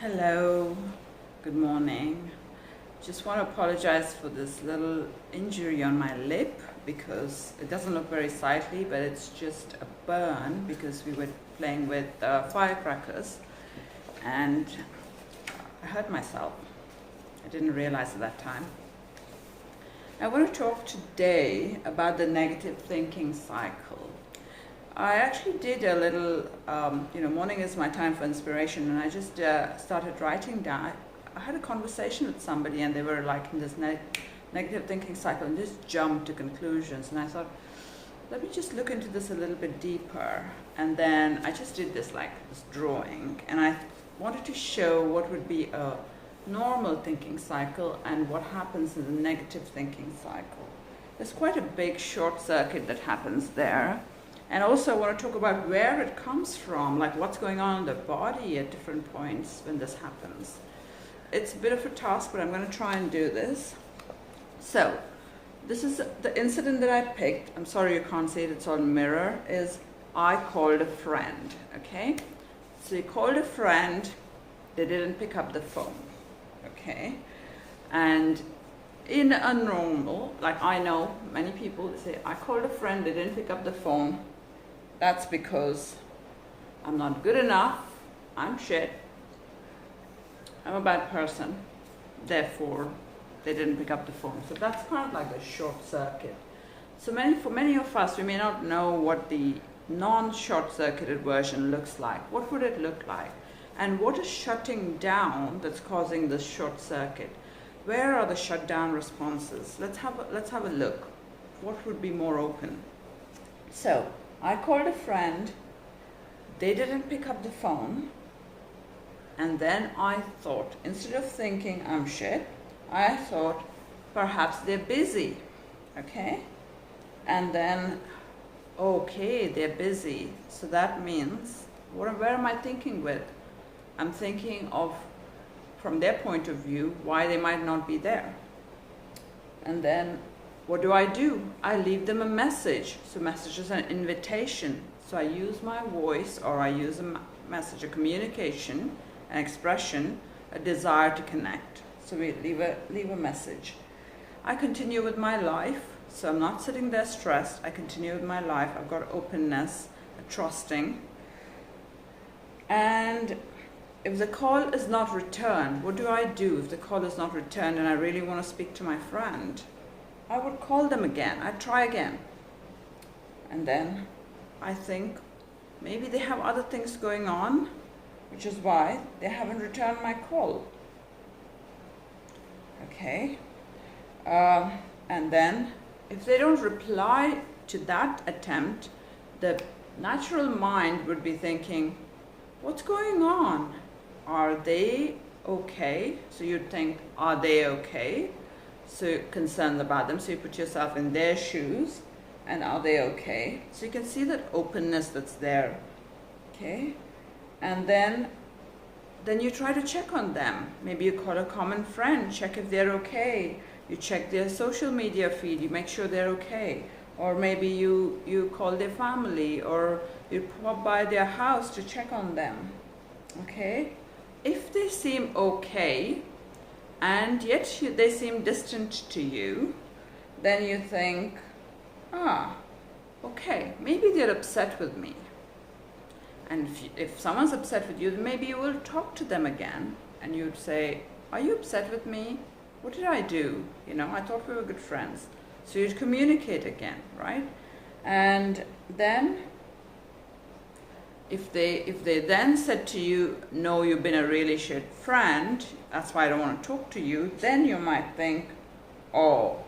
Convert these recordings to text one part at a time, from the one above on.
Hello, good morning. Just want to apologize for this little injury on my lip because it doesn't look very sightly, but it's just a burn because we were playing with firecrackers and I hurt myself. I didn't realize at that time. I want to talk today about the negative thinking cycle. I actually did a little, morning is my time for inspiration, and I just started writing down. I had a conversation with somebody, and they were like in this negative thinking cycle and just jumped to conclusions. And I thought, let me just look into this a little bit deeper. And then I just did this drawing, and I wanted to show what would be a normal thinking cycle and what happens in the negative thinking cycle. There's quite a big short circuit that happens there. And also I want to talk about where it comes from, like what's going on in the body at different points when this happens. It's a bit of a task, but I'm going to try and do this. So, this is the incident that I picked. I'm sorry you can't see it, it's on mirror, is I called a friend, okay? So you called a friend, they didn't pick up the phone, okay? And in a normal, like I know many people say, I called a friend, they didn't pick up the phone. That's because I'm not good enough, I'm shit, I'm a bad person, therefore they didn't pick up the phone. So that's kind of like a short circuit. So for many of us, we may not know what the non-short circuited version looks like. What would it look like? And what is shutting down that's causing this short circuit? Where are the shutdown responses? Let's have a look. What would be more open? So, I called a friend, they didn't pick up the phone, and then I thought, instead of thinking I'm shit, I thought perhaps they're busy, okay? And then, okay, they're busy, so that means, where am I thinking with? I'm thinking of, from their point of view, why they might not be there. And then, what do? I leave them a message. So message is an invitation. So I use my voice, or I use a message, a communication, an expression, a desire to connect. So we leave a message. I continue with my life. So I'm not sitting there stressed. I continue with my life. I've got openness, a trusting. And if the call is not returned, what do I do if the call is not returned and I really want to speak to my friend? I would call them again. I'd try again. And then I think maybe they have other things going on, which is why they haven't returned my call. Okay. And then if they don't reply to that attempt, the natural mind would be thinking, what's going on? Are they okay? So you'd think, are they okay? So you're concerned about them, so you put yourself in their shoes, and are they okay? So you can see that openness that's there, okay? And then you try to check on them. Maybe you call a common friend, check if they're okay. You check their social media feed, you make sure they're okay. Or maybe you call their family, or you pop by their house to check on them, okay? If they seem okay, and yet they seem distant to you, then you think, okay, maybe they're upset with me. And if someone's upset with you, then maybe you will talk to them again, and you'd say, are you upset with me? What did I do? I thought we were good friends. So you'd communicate again, right? And then if they then said to you, no, you've been a really shit friend, that's why I don't want to talk to you, then you might think, oh,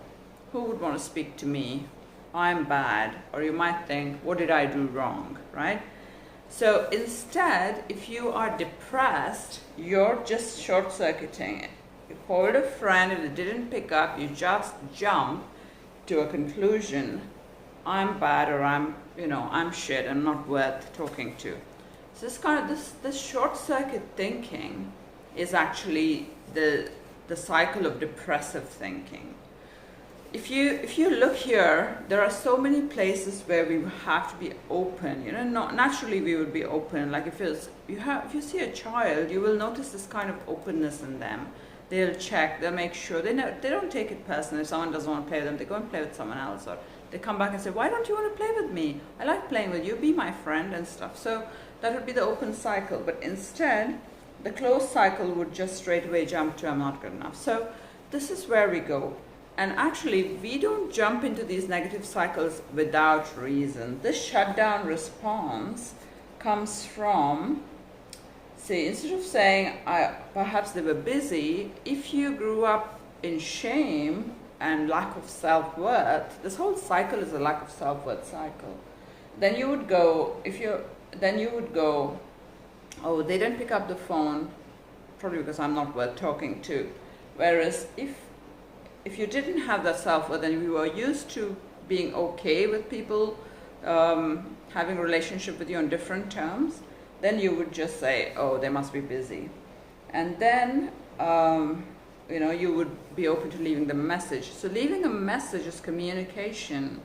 who would want to speak to me? I'm bad. Or you might think, what did I do wrong, right? So instead, if you are depressed, you're just short-circuiting it. You called a friend, if it didn't pick up, you just jump to a conclusion, I'm bad, or I'm shit, I'm not worth talking to. So this short circuit thinking is actually the cycle of depressive thinking. if you look here, there are so many places where we have to be open. You know, not naturally we would be open. Like if you see a child, you will notice this kind of openness in them. They'll check, they'll make sure they don't take it personally. If someone doesn't want to play with them, they go and play with someone else, or they come back and say, why don't you want to play with me? I like playing with you, be my friend and stuff. So that would be the open cycle. But instead, the closed cycle would just straight away jump to I'm not good enough. So this is where we go. And actually, we don't jump into these negative cycles without reason. This shutdown response comes from, see, instead of saying, perhaps they were busy, if you grew up in shame and lack of self-worth, this whole cycle is a lack of self-worth cycle. Then you would go, oh, they didn't pick up the phone, probably because I'm not worth talking to. Whereas if you didn't have that self-worth and you were used to being okay with people having a relationship with you on different terms, then you would just say, oh, they must be busy. And then, you would be open to leaving them a message. So leaving a message is communication.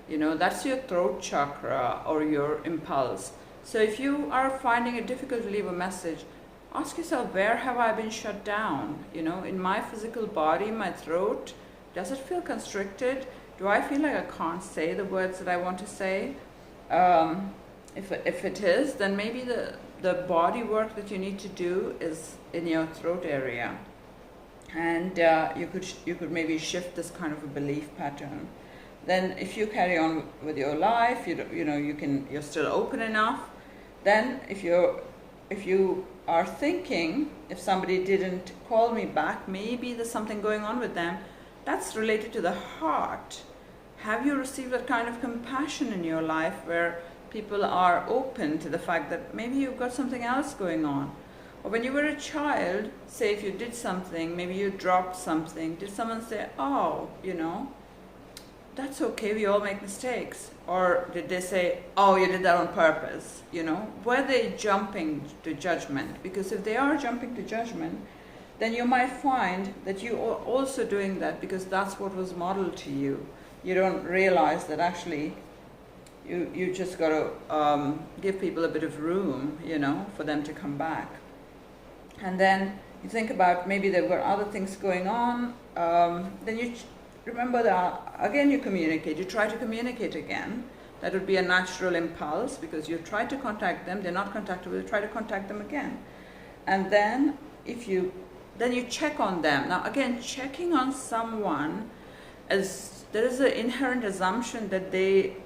That's your throat chakra or your impulse. So if you are finding it difficult to leave a message, ask yourself, where have I been shut down? In my physical body, my throat, does it feel constricted? Do I feel like I can't say the words that I want to say? If it is, then maybe the body work that you need to do is in your throat area. And you could maybe shift this kind of a belief pattern. Then if you carry on with your life, you're still open enough. Then if you are thinking, if somebody didn't call me back, maybe there's something going on with them, that's related to the heart. Have you received that kind of compassion in your life where people are open to the fact that maybe you've got something else going on? Or when you were a child, say if you did something, maybe you dropped something, did someone say, oh, that's okay, we all make mistakes? Or did they say, oh, you did that on purpose? Were they jumping to judgment? Because if they are jumping to judgment, then you might find that you are also doing that because that's what was modeled to you. You don't realize that actually you just got to give people a bit of room, for them to come back. And then you think about maybe there were other things going on, then you remember that, again, you communicate. You try to communicate again. That would be a natural impulse because you try to contact them, they're not contactable, you try to contact them again. And then then you check on them. Now again, checking on someone, there is an inherent assumption that they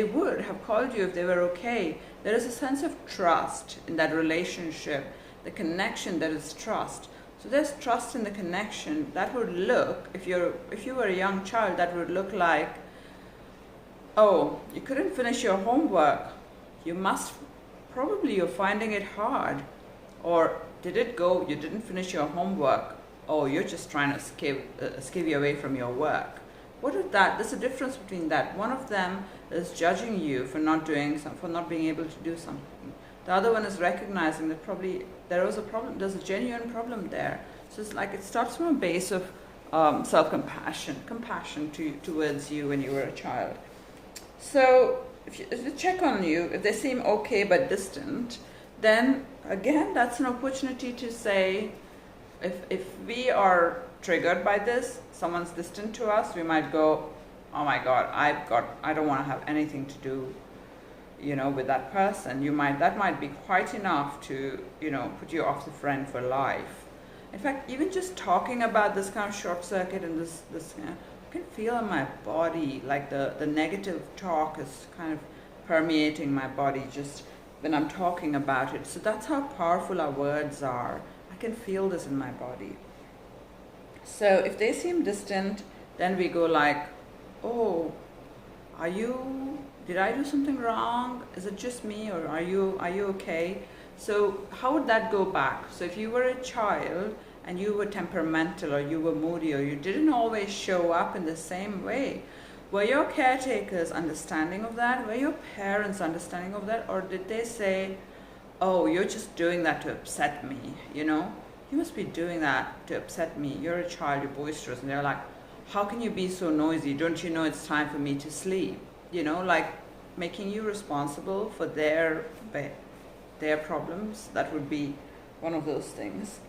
would have called you if they were okay. There is a sense of trust in that relationship, the connection that is trust. So there's trust in the connection. That would look, if you were a young child, that would look like, oh, you couldn't finish your homework. You're finding it hard. Or did it go, you didn't finish your homework. Oh, you're just trying to escape you away from your work. What is that? There's a difference between that. One of them is judging you for not doing something, for not being able to do something. The other one is recognizing that probably there was a problem, there's a genuine problem there. So it's like it starts from a base of self-compassion, compassion towards you when you were a child. So if you check on you, if they seem okay but distant, then again, that's an opportunity to say, if we are triggered by this, someone's distant to us, we might go, oh my God, I don't want to have anything to do, with that person. That might be quite enough to, put you off the friend for life. In fact, even just talking about this kind of short circuit and this I can feel in my body, like the negative talk is kind of permeating my body just when I'm talking about it. So that's how powerful our words are. I can feel this in my body. So if they seem distant, then we go like, oh, did I do something wrong? Is it just me, or are you okay? So how would that go back? So if you were a child and you were temperamental or you were moody or you didn't always show up in the same way, were your caretakers understanding of that? Were your parents understanding of that? Or did they say, oh, you're just doing that to upset me, You must be doing that to upset me. You're a child, you're boisterous. And they're like, how can you be so noisy? Don't you know it's time for me to sleep? Like making you responsible for their problems. That would be one of those things.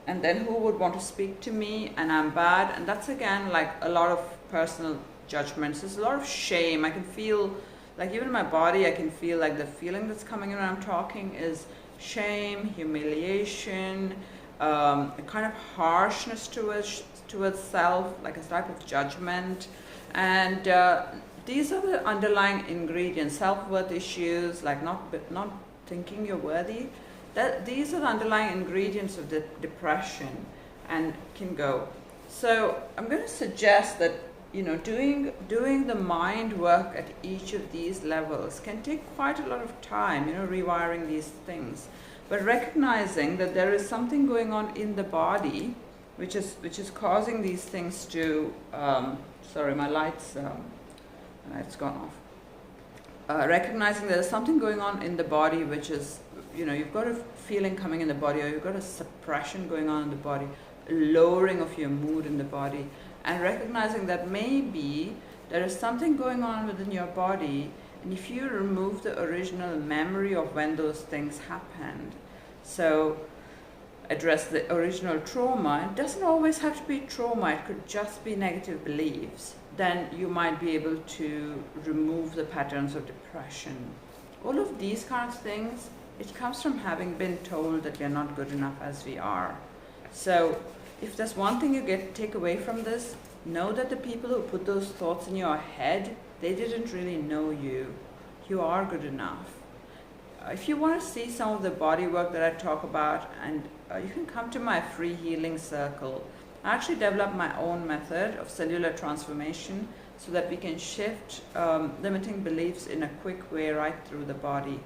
And then who would want to speak to me and I'm bad? And that's again like a lot of personal judgments. There's a lot of shame. I can feel, like even in my body, I can feel like the feeling that's coming in when I'm talking is shame, humiliation, a kind of harshness towards self, like a type of judgment. And these are the underlying ingredients, self-worth issues, like not thinking you're worthy. These are the underlying ingredients of the depression and can go. So I'm going to suggest that doing the mind work at each of these levels can take quite a lot of time, rewiring these things. But recognizing that there is something going on in the body which is causing these things to sorry, my light's gone off. Recognizing there's something going on in the body which is, you've got a feeling coming in the body, or you've got a suppression going on in the body, a lowering of your mood in the body, and recognizing that maybe there is something going on within your body, and if you remove the original memory of when those things happened, so address the original trauma, it doesn't always have to be trauma, it could just be negative beliefs, then you might be able to remove the patterns of depression. All of these kinds of things, it comes from having been told that we are not good enough as we are. So if there's one thing you take away from this, know that the people who put those thoughts in your head, they didn't really know you. You are good enough. If you want to see some of the body work that I talk about, and you can come to my free healing circle. I actually developed my own method of cellular transformation so that we can shift limiting beliefs in a quick way right through the body.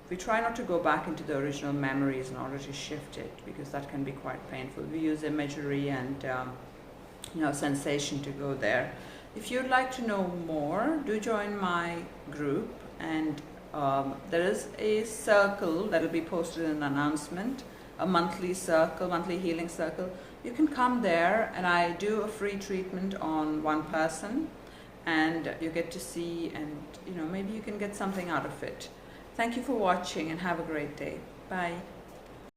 We try not to go back into the original memories in order to shift it, because that can be quite painful. We use imagery and sensation to go there. If you'd like to know more, do join my group, and there is a circle that will be posted in an announcement, a monthly healing circle. You can come there, and I do a free treatment on one person, and you get to see, and maybe you can get something out of it. Thank you for watching, and have a great day. Bye.